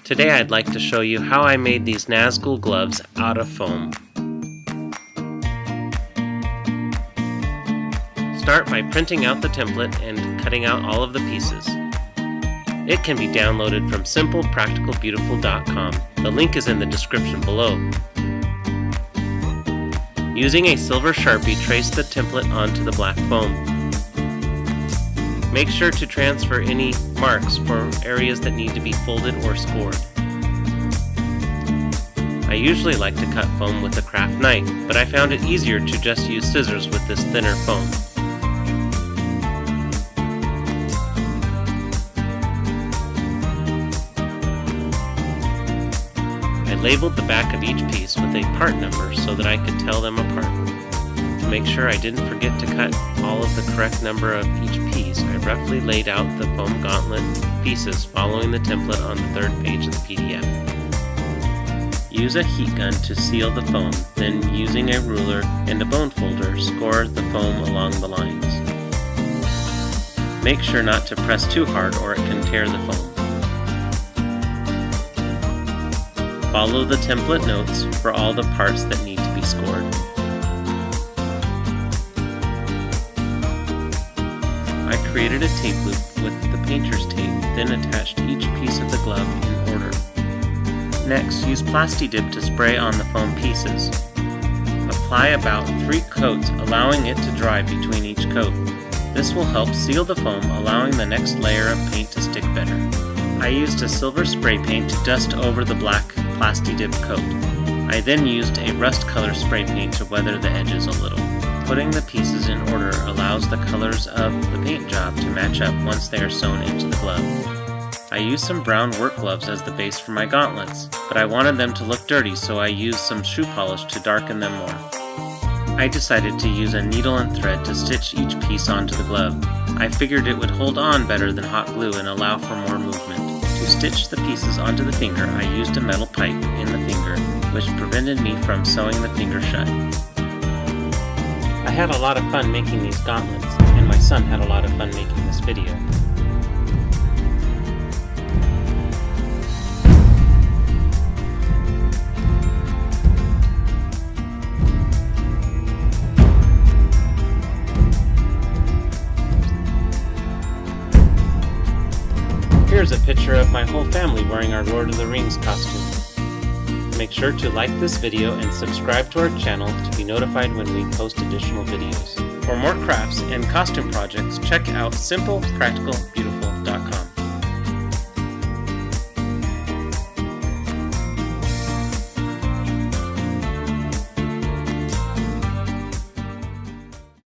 Today I'd like to show you how I made these Nazgul gloves out of foam. Start by printing out the template and cutting out all of the pieces. It can be downloaded from simplepracticalbeautiful.com. The link is in the description below. Using a silver Sharpie, trace the template onto the black foam. Make sure to transfer any marks for areas that need to be folded or scored. I usually like to cut foam with a craft knife, but I found it easier to just use scissors with this thinner foam. I labeled the back of each piece with a part number so that I could tell them apart. To make sure I didn't forget to cut all of the correct number of each piece, I roughly laid out the foam gauntlet pieces following the template on the third page of the PDF. Use a heat gun to seal the foam, then using a ruler and a bone folder, score the foam along the lines. Make sure not to press too hard or it can tear the foam. Follow the template notes for all the parts that need to be scored. I created a tape loop with the painter's tape, then attached each piece of the glove in order. Next, use plasti dip to spray on the foam pieces. Apply about 3 coats, allowing it to dry between each coat. This will help seal the foam, allowing the next layer of paint to stick better. I used a silver spray paint to dust over the black plasti dip coat. I then used a rust color spray paint to weather the edges a little. Putting the pieces in order allows the colors of the paint job to match up once they are sewn into the glove. I used some brown work gloves as the base for my gauntlets, but I wanted them to look dirty, so I used some shoe polish to darken them more. I decided to use a needle and thread to stitch each piece onto the glove. I figured it would hold on better than hot glue and allow for more movement. To stitch the pieces onto the finger, I used a metal pipe in the finger, which prevented me from sewing the finger shut. I had a lot of fun making these gauntlets, and my son had a lot of fun making this video. Here's a picture of my whole family wearing our Lord of the Rings costume. Make sure to like this video and subscribe to our channel to be notified when we post additional videos. For more crafts and costume projects, check out Simple, Practical, Beautiful.